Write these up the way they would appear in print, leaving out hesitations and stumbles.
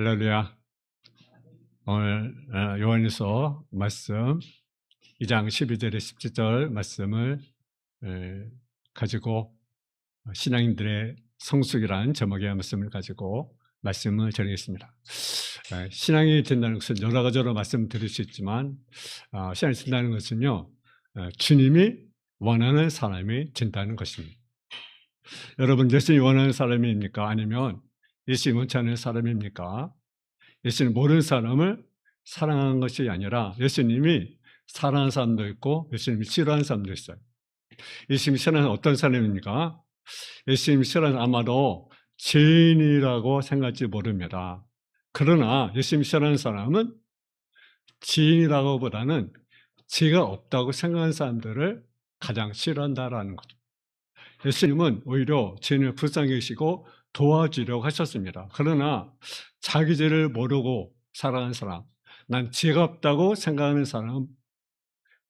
할렐루야. 오늘 요한일서 말씀 2장 12절에 17절 말씀을 가지고 신앙인들의 성숙이라는 제목의 말씀을 가지고 말씀을 전하겠습니다. 신앙이 된다는 것은 여러 가지로 말씀드릴 수 있지만 신앙이 된다는 것은요, 주님이 원하는 사람이 된다는 것입니다. 여러분, 예수님이 원하는 사람입니까? 아니면 예수님이 원치 않는 사람입니까? 예수님 모르는 사람을 사랑하는 것이 아니라 예수님이 사랑하는 사람도 있고 예수님이 싫어하는 사람도 있어요. 예수님이 싫어하는 어떤 사람입니까? 예수님이 싫어하는 아마도 죄인이라고 생각할지 모릅니다. 그러나 예수님이 싫어하는 사람은 죄인이라고 보다는 죄가 없다고 생각하는 사람들을 가장 싫어한다라는 거죠. 예수님은 오히려 죄인을 불쌍히 여기시고 도와주려고 하셨습니다. 그러나 자기 죄를 모르고 살아가는 사람, 난 죄가 없다고 생각하는 사람,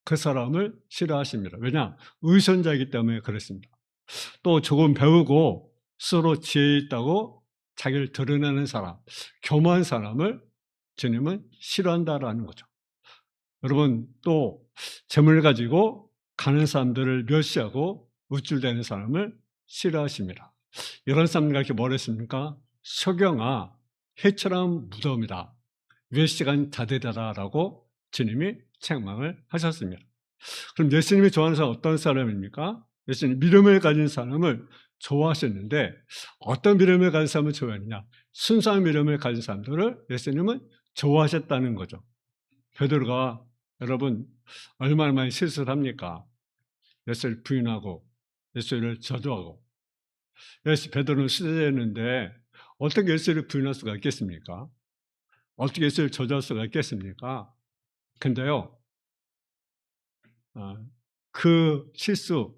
그 사람을 싫어하십니다. 왜냐? 의존자이기 때문에 그렇습니다. 또 조금 배우고 스스로 지혜 있다고 자기를 드러내는 사람, 교만한 사람을 주님은 싫어한다라는 거죠. 여러분, 또 재물을 가지고 가는 사람들을 멸시하고 우쭐대는 사람을 싫어하십니다. 이런 사람들과 이렇게 뭐라 했습니까? 소경아, 해처럼 무덤이다. 외식한 자들이다라고 주님이 책망을 하셨습니다. 그럼 예수님이 좋아하는 사람은 어떤 사람입니까? 예수님 믿음을 가진 사람을 좋아하셨는데 어떤 믿음을 가진 사람을 좋아했느냐? 순수한 믿음을 가진 사람들을 예수님은 좋아하셨다는 거죠. 베드로가 여러분 얼마나 많이 실수를 합니까? 예수를 부인하고 예수를 저주하고 베드로는 수제자였는데 어떻게 예수를 부인할 수가 있겠습니까? 어떻게 예수를 저주할 수가 있겠습니까? 근데요, 그 실수,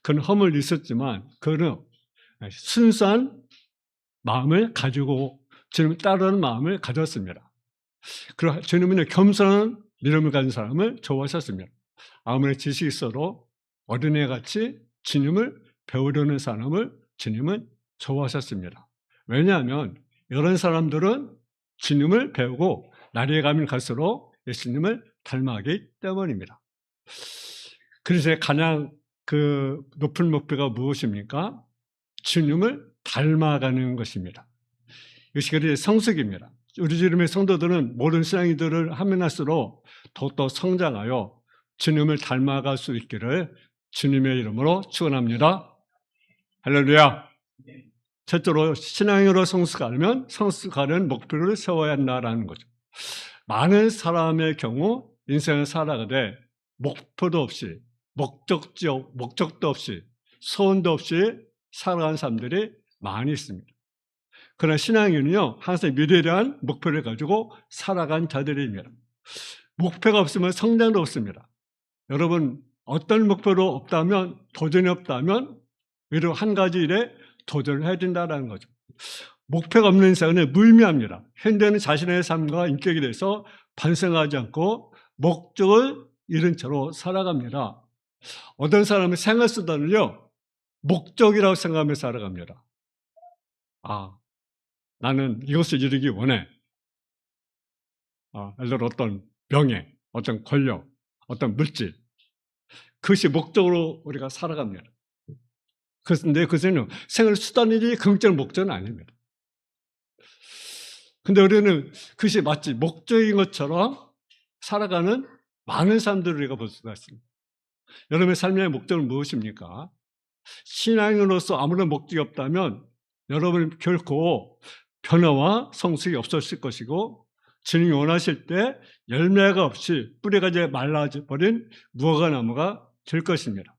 그는 허물 있었지만 그는 순수한 마음을 가지고 주님을 따르는 마음을 가졌습니다. 그리고 주님은 겸손한 믿음을 가진 사람을 좋아하셨습니다. 아무리 지식이 있어도 어린애같이 주님을 배우려는 사람을 주님은 좋아하셨습니다. 왜냐하면 이런 사람들은 주님을 배우고 나이에 가면 갈수록 예수님을 닮아가기 때문입니다. 그래서 가장 그 높은 목표가 무엇입니까? 주님을 닮아가는 것입니다. 이것이 그리스도의 성숙입니다. 우리 주님의 성도들은 모든 신앙인들을 하면 할수록 더욱더 성장하여 주님을 닮아갈 수 있기를 주님의 이름으로 축원합니다. 할렐루야. 첫째로 신앙으로 성숙하려면 성숙하려는 목표를 세워야 한다는 거죠. 많은 사람의 경우 인생을 살아가되 목표도 없이 목적도 없이 소원도 없이 살아가는 사람들이 많이 있습니다. 그러나 신앙인은요, 항상 미래에 대한 목표를 가지고 살아간 자들입니다. 목표가 없으면 성장도 없습니다. 여러분, 어떤 목표도 없다면, 도전이 없다면 오히려 한 가지 일에 도전을 해야 된다는 거죠. 목표가 없는 인생은 무의미합니다. 현대는 자신의 삶과 인격에 대해서 반성하지 않고 목적을 잃은 채로 살아갑니다. 어떤 사람은 생활 수단을요, 목적이라고 생각하며 살아갑니다. 나는 이것을 이루기 원해. 예를 들어 어떤 명예, 어떤 권력, 어떤 물질. 그것이 목적으로 우리가 살아갑니다. 그런데 그것은 생활 수단이지 긍정 목적은 아닙니다. 근데 우리는 그것이 마치 목적인 것처럼 살아가는 많은 사람들을 우리가 볼 수가 있습니다. 여러분의 삶의 목적은 무엇입니까? 신앙인으로서 아무런 목적이 없다면 여러분은 결코 변화와 성숙이 없었을 것이고 주님이 원하실 때 열매가 없이 뿌리가 이제 말라버린 무화과 나무가 될 것입니다.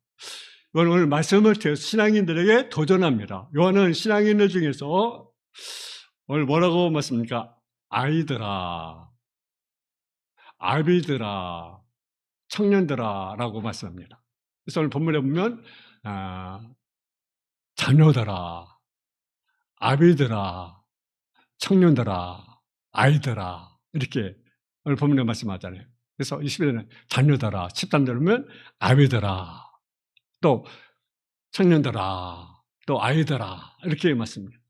오늘 말씀을 통해서 신앙인들에게 도전합니다. 요한은 신앙인들 중에서 오늘 뭐라고 말씀합니까? 아이들아, 아비들아, 청년들아 라고 말씀합니다. 그래서 오늘 본문에 보면 자녀들아, 아비들아, 청년들아, 아이들아 이렇게 오늘 본문에 말씀하잖아요. 그래서 20절에는 자녀들아, 13절에 보면 아비들아, 또 청년들아, 또 아이들아 이렇게 말씀합니다.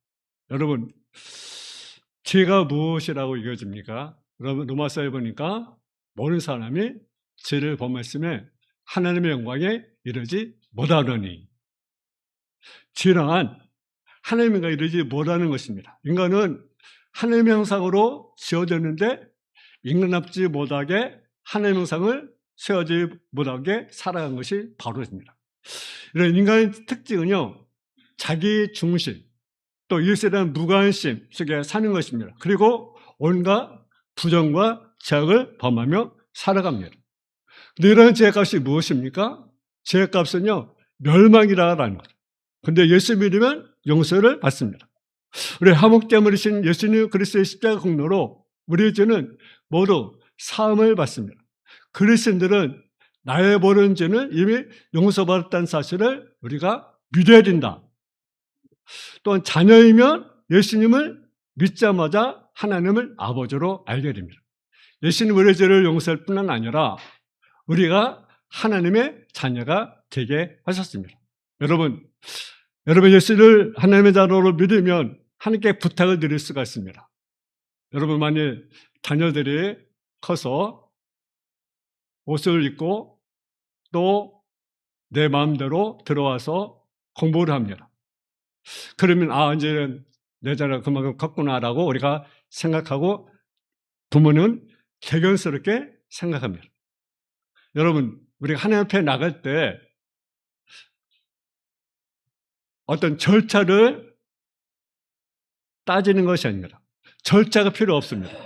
여러분, 죄가 무엇이라고 이겨집니까? 여러분 로마서에 보니까 모든 사람이 죄를 범했음에 하나님의 영광에 이르지 못하더니, 죄란 하나님과 이르지 못하는 것입니다. 인간은 하나님의 형상으로 지어졌는데 인간답지 못하게 하나님의 형상을 세워지 못하게 살아간 것이 바로입니다. 이런 인간의 특징은요, 자기 중심, 또 이것에 대한 무관심 속에 사는 것입니다. 그리고 온갖 부정과 죄악을 범하며 살아갑니다. 근데 이런 죄값이 무엇입니까? 죄값은요, 멸망이라는 거죠. 근데 예수 믿으면 용서를 받습니다. 우리 화목제물이신 예수님 그리스도의 십자가 공로로 우리의 죄는 모두 사함을 받습니다. 그리스도인들은 나의 모든 죄는 이미 용서받았다는 사실을 우리가 믿어야 된다. 또한 자녀이면 예수님을 믿자마자 하나님을 아버지로 알게 됩니다. 예수님 우리의 죄를 용서할 뿐만 아니라 우리가 하나님의 자녀가 되게 하셨습니다. 여러분 예수를 하나님의 자녀로 믿으면 하나님께 부탁을 드릴 수가 있습니다. 여러분 만일 자녀들이 커서 옷을 입고 또 내 마음대로 들어와서 공부를 합니다. 그러면 이제는 내 자녀가 그만큼 컸구나라고 우리가 생각하고 부모는 개견스럽게 생각합니다. 여러분 우리가 하나님 앞에 나갈 때 어떤 절차를 따지는 것이 아닙니다. 절차가 필요 없습니다.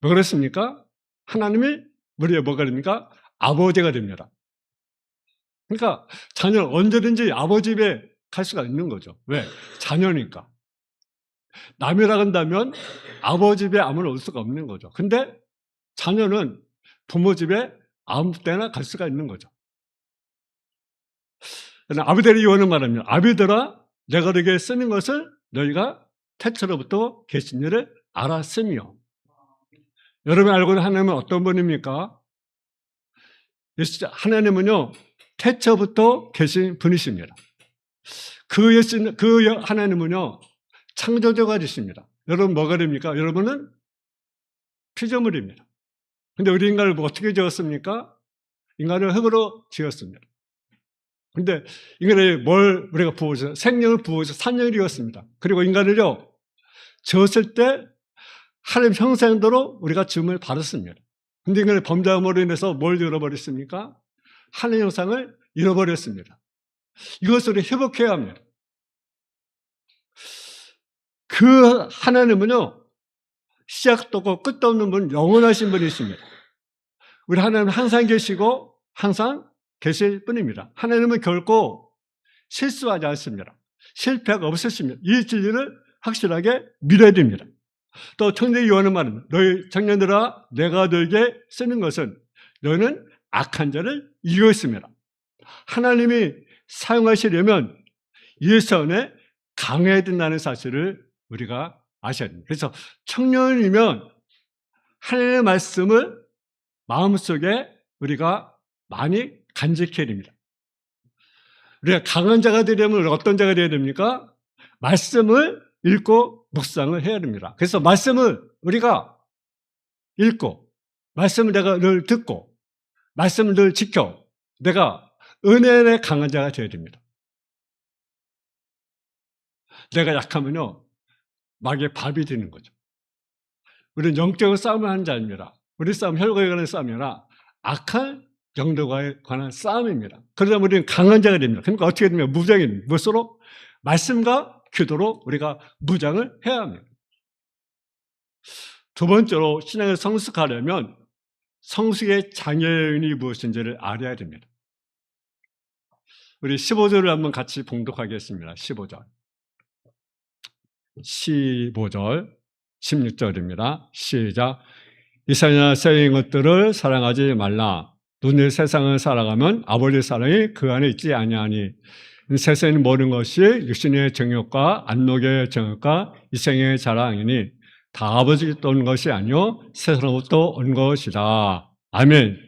왜 그렇습니까? 하나님이 우리의 뭐가 됩니까? 아버지가 됩니다. 그러니까 자녀는 언제든지 아버지 집에 갈 수가 있는 거죠. 왜? 자녀니까. 남이라 한다면 아버지 집에 아무나 올 수가 없는 거죠. 근데 자녀는 부모 집에 아무 때나 갈 수가 있는 거죠. 아비들이 이원을 말합니다. 아비들아, 내가 너에게 쓰는 것을 너희가 태초로부터 계신 일을 알았으며. 여러분 알고 있는 하나님은 어떤 분입니까? 하나님은요, 태초부터 계신 분이십니다. 그 하나님은요, 창조주가 되십니다. 여러분 뭐가 됩니까? 여러분은 피조물입니다. 근데 우리 인간을 어떻게 지었습니까? 인간을 흙으로 지었습니다. 근데 인간에 뭘 우리가 부어서 생명을 부어서 산령을 이었습니다. 그리고 인간을요, 지었을 때 하나님 형상대로 우리가 지음을 받았습니다. 근데 인간의 범죄함으로 인해서 뭘 잃어버렸습니까? 하나님 형상을 잃어버렸습니다. 이것을 회복해야 합니다. 그 하나님은요, 시작도 없고 끝도 없는 분, 영원하신 분이십니다. 우리 하나님은 항상 계시고 항상 계실 뿐입니다. 하나님은 결코 실수하지 않습니다. 실패가 없으십니다. 이 진리를 확실하게 믿어야 됩니다. 또 청년 요한은 말합니다. 너희 청년들아, 내가 너에게 쓰는 것은 너는 악한 자를 이겼습니다. 하나님이 사용하시려면 예수 안에 강해야 된다는 사실을 우리가 아셔야 됩니다. 그래서 청년이면 하나님의 말씀을 마음속에 우리가 많이 간직해야 됩니다. 우리가 강한 자가 되려면 어떤 자가 되어야 됩니까? 말씀을 읽고 묵상을 해야 됩니다. 그래서 말씀을 우리가 읽고, 말씀을 내가 늘 듣고, 말씀을 늘 지켜, 내가 은혜의 강한 자가 되어야 됩니다. 내가 약하면요, 마귀의 밥이 되는 거죠. 우리는 영적으로 싸움을 하는 자입니다. 우리 싸움, 혈과에 관한 싸움이 아니라 악한 영들과에 관한 싸움입니다. 그러다 우리는 강한 자가 됩니다. 그러니까 어떻게 되면 무장입니다. 무엇으로? 말씀과 기도로 우리가 무장을 해야 합니다. 두 번째로 신앙을 성숙하려면 성숙의 장애인이 무엇인지를 알아야 됩니다. 우리 15절을 한번 같이 봉독하겠습니다. 15절, 16절입니다. 시작. 이사야 세인 것들을 사랑하지 말라. 눈의 세상을 살아가면 아버지의 사랑이 그 안에 있지 아니하니 세상이 모든 것이 육신의 정욕과 안목의 정욕과 이생의 자랑이니 다 아버지께서 온 것이 아니요 세상으로부터 온 것이다. 아멘.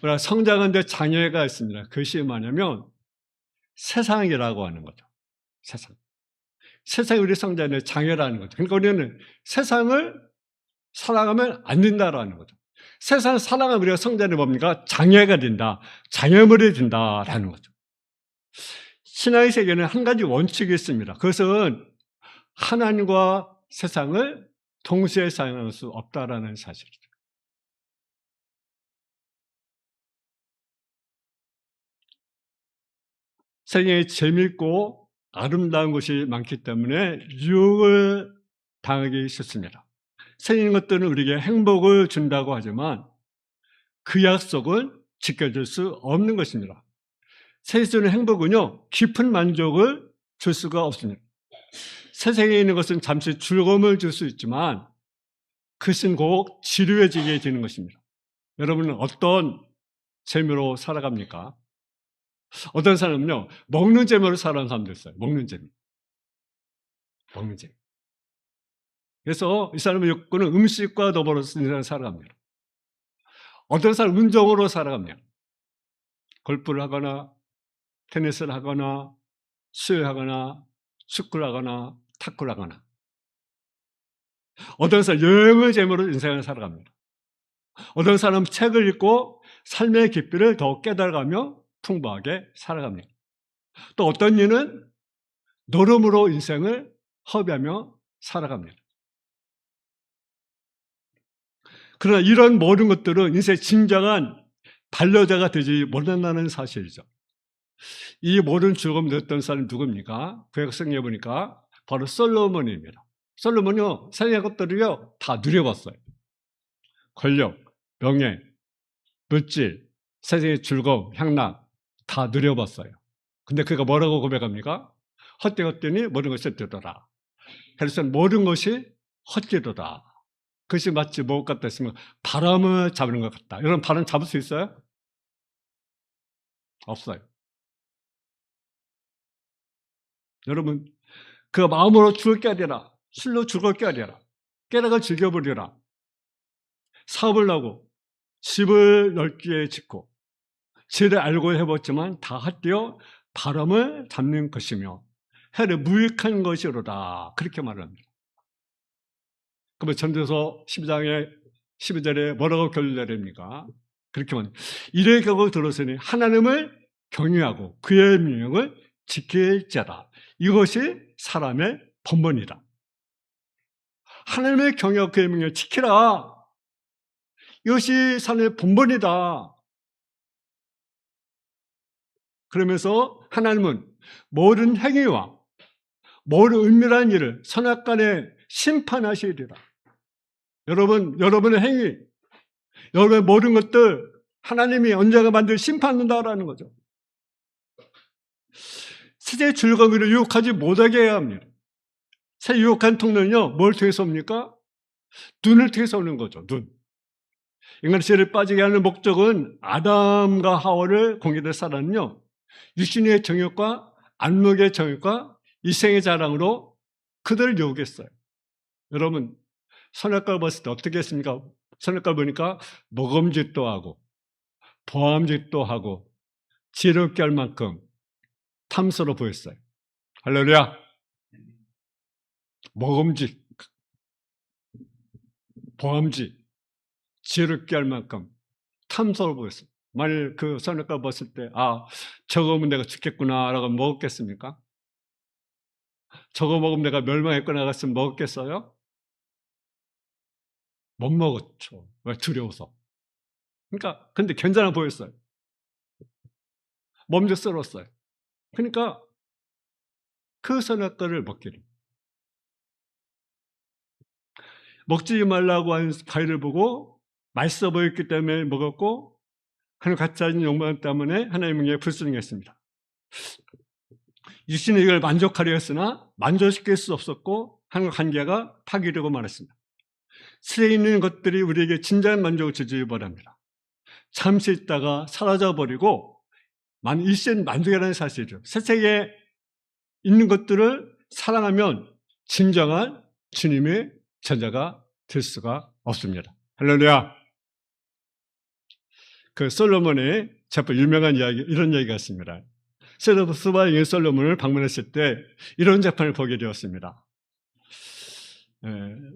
우리가 성장하는데 장애가 있습니다. 그것이 뭐냐면 세상이라고 하는 거죠. 세상. 세상이 우리 성장의 장애라는 거죠. 그러니까 우리는 세상을 사랑하면 안 된다라는 거죠. 세상을 사랑하면 우리가 성장이 뭡니까? 장애가 된다. 장애물이 된다라는 거죠. 신앙의 세계는 한 가지 원칙이 있습니다. 그것은 하나님과 세상을 동시에 사용할 수 없다라는 사실이죠. 세상에 재밌고 아름다운 것이 많기 때문에 유혹을 당하기 쉽습니다. 세상의 것들은 우리에게 행복을 준다고 하지만 그 약속은 지켜줄 수 없는 것입니다. 세상의 행복은요, 깊은 만족을 줄 수가 없습니다. 세상에 있는 것은 잠시 즐거움을 줄 수 있지만 그것은 곧 지루해지게 되는 것입니다. 여러분은 어떤 재미로 살아갑니까? 어떤 사람은요, 먹는 재미로 살아가는 사람도 있어요. 먹는 재미. 먹는 재미. 그래서 이 사람의 욕구는 음식과 더불어서 인생을 살아갑니다. 어떤 사람은 운동으로 살아갑니다. 골프를 하거나 테니스를 하거나 수영하거나 축구를 하거나 탁구를 하거나, 어떤 사람은 여행을 재미로 인생을 살아갑니다. 어떤 사람은 책을 읽고 삶의 깊이를 더 깨달아가며 풍부하게 살아갑니다. 또 어떤 이는 노름으로 인생을 허비하며 살아갑니다. 그러나 이런 모든 것들은 인생의 진정한 반려자가 되지 못한다는 사실이죠. 이 모든 즐거움을 누렸던 사람이 누굽니까? 구약성경에 보니까 바로 솔로몬입니다. 솔로몬이요, 세상의 것들을요 다 누려봤어요. 권력, 명예, 물질, 세상의 즐거움, 향락 다 누려봤어요. 근데 그가 뭐라고 고백합니까? 헛되었더니 모든 것이 되더라. 그래서 모든 것이 헛되더라. 그것이 마치 무엇 같다 했으면 바람을 잡는 것 같다. 여러분, 바람 잡을 수 있어요? 없어요. 여러분, 그 마음으로 죽을 게 아니라 술로 죽을 게 아니라 깨락을 즐겨버리라. 사업을 하고 집을 넓게 짓고 지혜를 알고 해봤지만 다 헛되어 바람을 잡는 것이며 해를 무익한 것이로다. 그렇게 말합니다. 그러면 전도서 12장의 12절에 뭐라고 결론 내립니까? 그렇게 말합니다. 이래 결국 들었으니 하나님을 경외하고 그의 명령을 지킬 자라. 이것이 사람의 본분이다. 하나님을 경외하고 그의 명령을 지키라. 이것이 사람의 본분이다. 그러면서 하나님은 모든 행위와 모든 은밀한 일을 선악간에 심판하시리라. 여러분의 행위, 여러분의 모든 것들 하나님이 언젠가 만들 심판한다라는 거죠. 세상의 즐거움을 유혹하지 못하게 해야 합니다. 새 유혹한 통로는요, 뭘 통해서 옵니까? 눈을 통해서 오는 거죠, 눈. 인간의 죄를 빠지게 하는 목적은 아담과 하와를 공개될 사람은요, 육신의 정욕과 안목의 정욕과 이생의 자랑으로 그들을 유혹했어요. 여러분, 선악과를 봤을 때 어떻게 했습니까? 선악과를 보니까 먹음직도 하고 보암직도 하고 지혜롭게 할 만큼 탐스러워 보였어요. 할렐루야. 먹음직, 보암직, 지혜롭게 할 만큼 탐스러워 보였어요. 만일 그 선악과를 봤을 때 저거 먹으면 내가 죽겠구나 라고 먹었겠습니까? 저거 먹으면 내가 멸망했구나 했으면 먹었겠어요? 못 먹었죠. 왜? 두려워서. 그러니까 근데 괜찮아 보였어요. 몸짓스러웠어요. 그러니까 그 선악과를 먹기를. 먹지 말라고 한 과일을 보고 맛있어 보였기 때문에 먹었고, 하나님 가짜인 욕망 때문에 하나님의 명령에 불순종했습니다. 육신의 이걸 만족하려 했으나 만족시킬 수 없었고 하나님과 관계가 파괴되고 말았습니다. 세상에 있는 것들이 우리에게 진정한 만족을 주지 바랍니다. 잠시 있다가 사라져버리고 일시엔 만족이라는 사실이죠. 세상에 있는 것들을 사랑하면 진정한 주님의 제자가 될 수가 없습니다. 할렐루야. 그 솔로몬의 제법 유명한 이야기, 이런 얘기가 있습니다. 스바형이 솔로몬을 방문했을 때 이런 재판을 보게 되었습니다.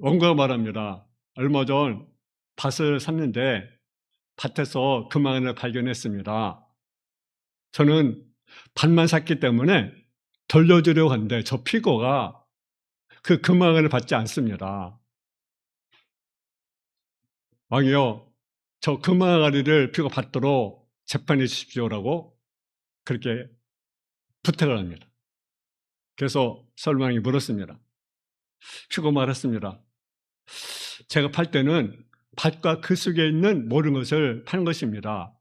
원고가 말합니다. 얼마 전 밭을 샀는데 밭에서 금황을 발견했습니다. 저는 밭만 샀기 때문에 돌려주려고 하는데 저 피고가 그 금황을 받지 않습니다. 왕이요, 저 금황아리를 피고 받도록 재판해 주십시오라고 그렇게 부탁을 합니다. 그래서 솔로몬이 물었습니다. 피고 말했습니다. 제가 팔 때는 밭과 그 속에 있는 모든 것을 파는 것입니다.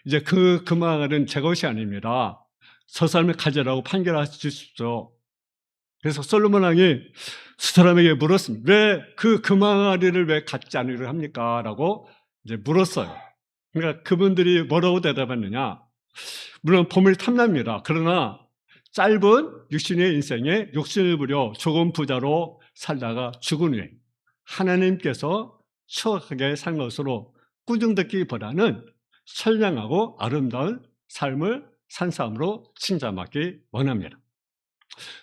이제 그 금황아리는 제 것이 아닙니다. 저 사람이 가져라고 판결해 주십시오. 그래서 솔로몬 왕이 그 사람에게 물었습니다. 왜 그 금황아리를 왜 갖지 않으려 합니까? 라고 이제 물었어요. 그러니까 그분들이 뭐라고 대답했느냐? 물론 보물이 탐납니다. 그러나 짧은 육신의 인생에 욕심을 부려 조금 부자로 살다가 죽은 후에 하나님께서 추억하게 산 것으로 꾸중듣기보다는 선량하고 아름다운 삶을 산 사람으로 칭찬받기 원합니다.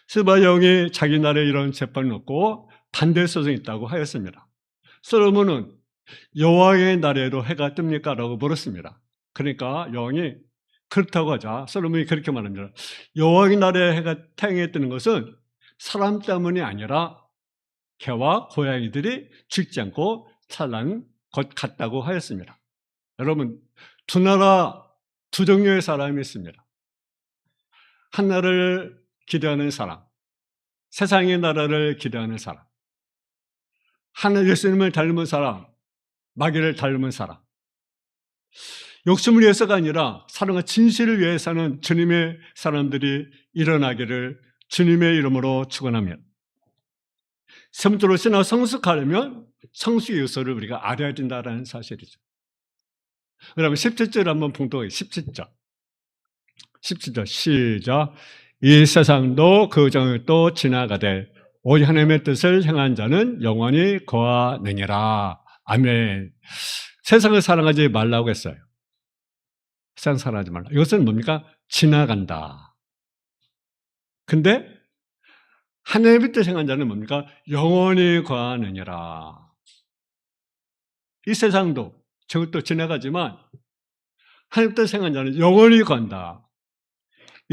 스바형이 자기 나라에 이런 재판을 놓고 반대 소송이 있다고 하였습니다. 솔로몬은 여호와의 나라에도 해가 뜹니까? 라고 물었습니다. 그러니까 여왕이 그렇다고 하자 솔로몬이 그렇게 말합니다. 여호와의 나라에 해가 태양에 뜨는 것은 사람 때문이 아니라 개와 고양이들이 죽지 않고 살아난 것 같다고 하였습니다. 여러분, 두 나라 두 종류의 사람이 있습니다. 하나를 기대하는 사람, 세상의 나라를 기대하는 사람, 하늘 예수님을 닮은 사람, 마귀를 닮은 사람. 욕심을 위해서가 아니라 사랑과 진실을 위해 사는 주님의 사람들이 일어나기를 주님의 이름으로 축원합니다. 세 번째로 신앙을 성숙하려면 성숙의 요소를 우리가 알아야 된다는 사실이죠. 그러면 17절 한번 봉독해. 17절 시작. 이 세상도 그 정도 지나가되 오직 하나님의 뜻을 행한 자는 영원히 거하느니라. 아멘. 세상을 사랑하지 말라고 했어요. 세상 사랑하지 말라. 이것은 뭡니까? 지나간다. 근데 하나님의 뜻을 행한 자는 뭡니까? 영원히 거하느니라. 이 세상도 저것도 지나가지만 하나님의 뜻을 행한 자는 영원히 거한다.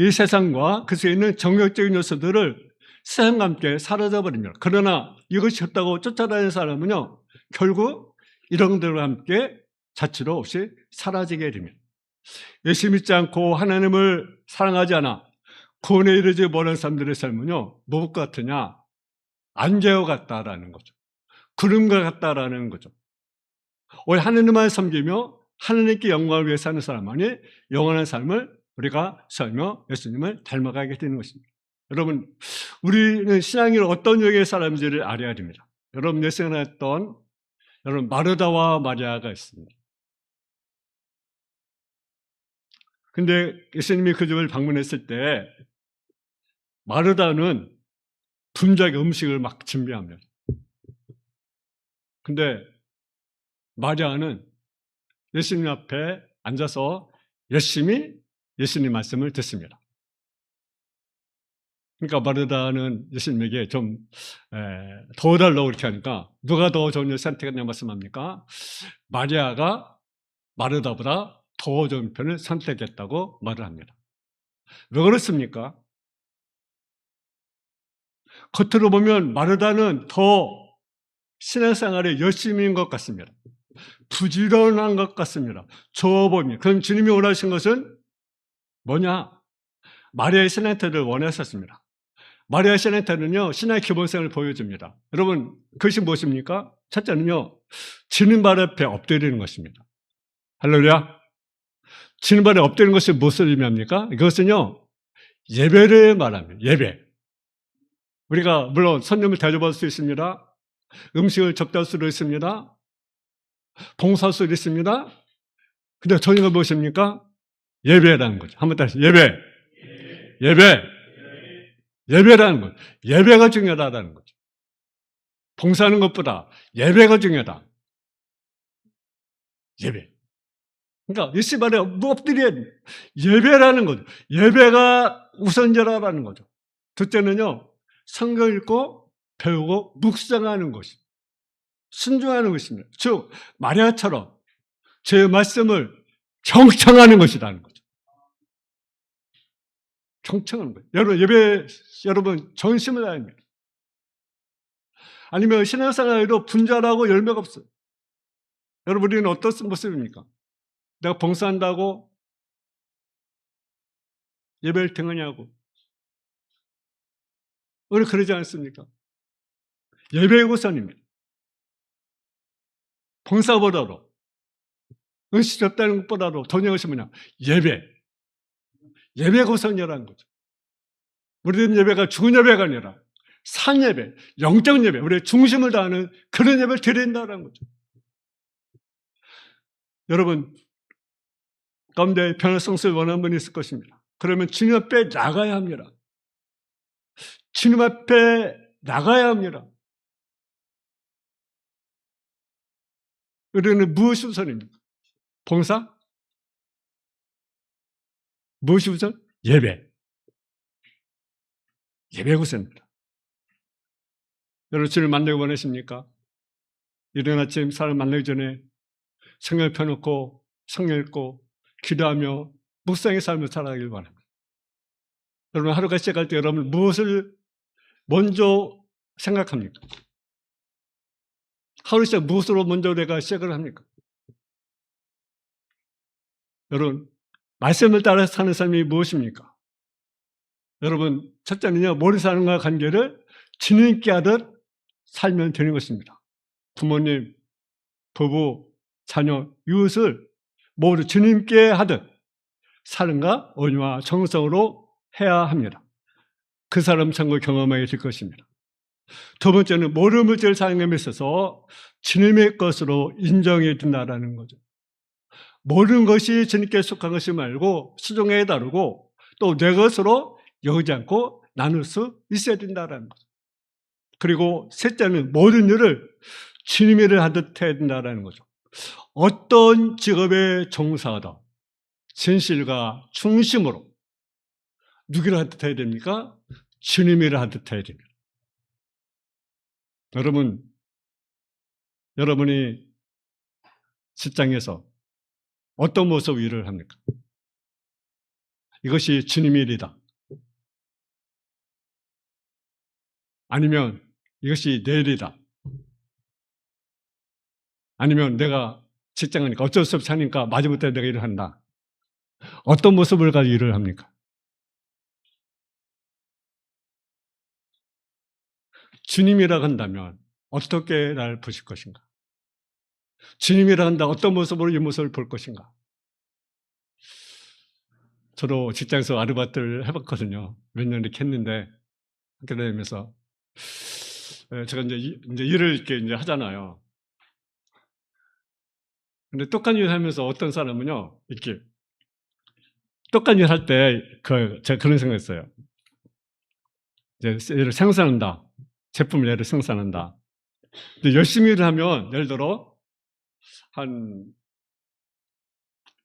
이 세상과 그 속에 있는 정욕적인 요소들을 세상과 함께 사라져버립니다. 그러나 이것이 없다고 쫓아다니는 사람은요, 결국 이런 것들과 함께 자취로 없이 사라지게 됩니다. 예수 믿지 않고 하나님을 사랑하지 않아 구원에 이르지 못한 사람들의 삶은요, 무엇 같으냐? 안개와 같다라는 거죠. 구름과 같다라는 거죠. 오히려 하나님만 섬기며 하나님께 영광을 위해 사는 사람만이 영원한 삶을 우리가 살며 예수님을 닮아가게 되는 것입니다. 여러분, 우리는 신앙이 어떤 유형의 사람인지를 알아야 됩니다. 여러분, 예수님을 했던 여러분 마르다와 마리아가 있습니다. 근데 예수님이 그 집을 방문했을 때 마르다는 분주하게 음식을 막 준비합니다. 근데 마리아는 예수님 앞에 앉아서 열심히 예수님 말씀을 듣습니다. 그러니까 마르다는 예수님에게 좀 더 달라고 그렇게 하니까 누가 더 좋은 선택을 말씀합니까? 마리아가 마르다보다 더 좋은 편을 선택했다고 말을 합니다. 왜 그렇습니까? 겉으로 보면 마르다는 더 신앙생활에 열심인 것 같습니다. 부지런한 것 같습니다. 저범이. 그럼 주님이 원하신 것은 뭐냐? 마리아의 신앙태를 원하셨습니다. 마리아의 신앙태는요, 신앙의 기본성을 보여줍니다. 여러분, 그것이 무엇입니까? 첫째는요, 주님 발 앞에 엎드리는 것입니다. 할렐루야. 주님 발에 엎드리는 것이 무엇을 의미합니까? 이것은요, 예배를 말합니다. 예배. 우리가 물론 손님을 대접할 수 있습니다. 음식을 접대할 수도 있습니다. 봉사할 수도 있습니다. 근데 저희가 무엇입니까? 예배라는 거죠. 한번 다시 예배. 예배라는 거죠. 예배가 중요하다는 거죠. 봉사하는 것보다 예배가 중요하다. 예배. 그러니까 예수 말에 엎드려야 됩니다. 예배라는 거죠. 예배가 우선제라는 거죠. 둘째는요, 성경 읽고 배우고 묵상하는 것이 순종하는 것입니다. 즉 마리아처럼 제 말씀을 경청하는 것이라는 거죠. 경청하는 거예요. 여러분 예배 여러분 전심을 다해야 합니다. 아니면 신앙생활에도 분절하고 열매가 없어요. 여러분 우리는 어떤 모습입니까? 내가 봉사한다고 예배를 등하냐고. 우리 그러지 않습니까? 예배의 우선입니다. 봉사보다도 은시 접다는 것보다도 더 중요한 뭐냐? 예배가 우선이라는 거죠. 우리는 예배가 죽은 예배가 아니라 산 예배, 영적 예배, 우리의 중심을 다하는 그런 예배를 드려야 된다는 거죠. 여러분 가운데 변화 성수를 원하는 분이 있을 것입니다. 그러면 주님 앞에 나가야 합니다. 주님 앞에 나가야 합니다. 우리는 무엇이 우선입니까? 봉사? 무엇이 우선? 예배가 우선입니다. 여러분 주를 만나기 원하십니까? 이른 아침 사람 만나기 전에 성경을 펴놓고 성경 읽고 기도하며 묵상의 삶을 살아가길 바랍니다. 여러분 하루가 시작할 때 여러분 무엇을 먼저 생각합니까? 하루 시작 무엇으로 먼저 내가 시작을 합니까? 여러분 말씀을 따라 사는 삶이 무엇입니까? 여러분 첫째는요, 모든 사람과 관계를 주님께 하듯 살면 되는 것입니다. 부모님, 부부, 자녀, 이웃을 모두 주님께 하듯 사랑과 온유와 정성으로 해야 합니다. 그 사람 천국 경험하게 될 것입니다. 두 번째는 모든 물질을 사용함에 있어서 주님의 것으로 인정해 준다라는 거죠. 모든 것이 주님께 속한 것이 말고 수종에 다루고 또 내 것으로 여기지 않고 나눌 수 있어야 된다는 거죠. 그리고 셋째는 모든 일을 주님의 일을 하듯 해야 된다는 거죠. 어떤 직업에 종사하다 진실과 충심으로 누구를 하듯 해야 됩니까? 주님의 일을 하듯 해야 됩니다. 여러분이 직장에서 어떤 모습 일을 합니까? 이것이 주님의 일이다. 아니면 이것이 내 일이다. 아니면 내가 직장하니까 어쩔 수 없이 하니까 마지못해 내가 일을 한다. 어떤 모습을 가지고 일을 합니까? 주님이라 한다면 어떻게 날 보실 것인가? 주님이라 한다 어떤 모습으로 이 모습을 볼 것인가? 저도 직장에서 아르바이트를 해봤거든요. 몇 년 이렇게 했는데 학교 다니면서 제가 이제 일을 이렇게 이제 하잖아요. 근데 똑같은 일을 하면서 어떤 사람은요, 이렇게 똑같은 일을 할 때 제가 그런 생각했어요. 이제 얘를 생산한다. 제품을 얘를 생산한다. 근데 열심히 일을 하면 예를 들어 한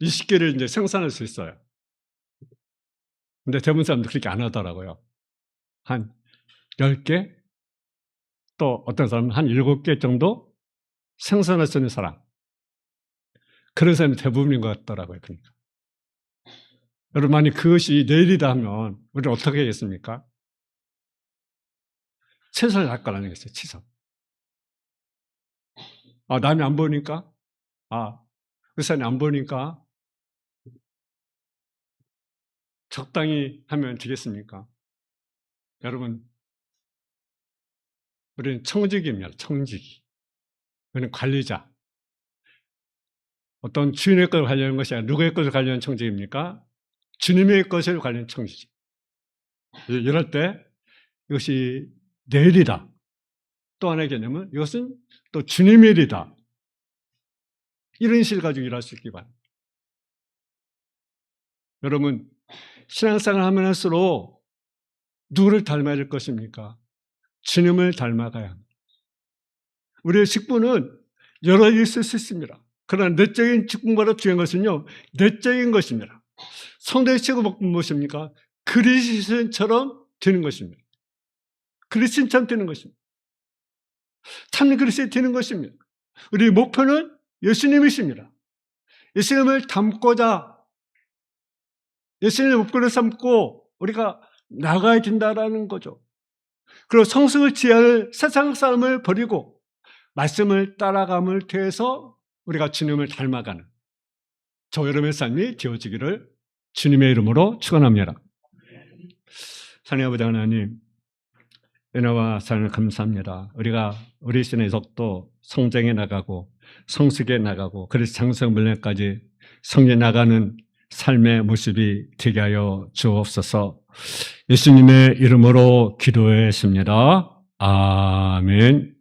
20개를 이제 생산할 수 있어요. 근데 대부분 사람들 그렇게 안 하더라고요. 한 10개? 또 어떤 사람은 한 7개 정도 생산할 수 있는 사람. 그런 사람이 대부분인 것 같더라고요. 그러니까. 여러분, 만약 그것이 내 일이다 하면 우리는 어떻게 하겠습니까? 최선을 다할 거 아니겠어요? 최선. 남이 안 보니까? 그 사람이 안 보니까? 적당히 하면 되겠습니까? 여러분, 우리는 청직입니다. 청직이. 우리는 관리자. 어떤 주인의 것을 관리하는 것이 아니라 누구의 것을 관리하는 청직입니까? 주님의 것을 관리하는 청지죠. 이럴 때 이것이 내 일이다. 또 하나의 개념은 이것은 또 주님의 일이다. 이런 식을 가지고 일할 수 있기 바랍니다. 여러분, 신앙생활을 하면 할수록 누구를 닮아야 될 것입니까? 주님을 닮아가야 합니다. 우리의 직분은 여러 일이 있을 수 있습니다. 그러나 내적인 축복보다 중요한 것은요, 내적인 것입니다. 성도의 최고복은 무엇입니까? 그리스도인처럼 되는 것입니다. 그리스도인처럼 되는 것입니다. 참 그리스도인이 되는 것입니다. 우리 목표는 예수님이십니다. 예수님을 닮고자 예수님의 목표를 삼고 우리가 나가야 된다라는 거죠. 그리고 성숙을 지향할 세상 삶을 버리고 말씀을 따라감을 통해서 우리가 주님을 닮아가는 저 여러분의 삶이 되어지기를 주님의 이름으로 축원합니다. 하나님 아버지 하나님, 은혜와 사랑을 감사합니다. 우리가 우리 신의 적도 성장해 나가고 성숙해 나가고 그래서 장성불량까지 성해 나가는 삶의 모습이 되게 하여 주옵소서. 예수님의 이름으로 기도했습니다. 아멘.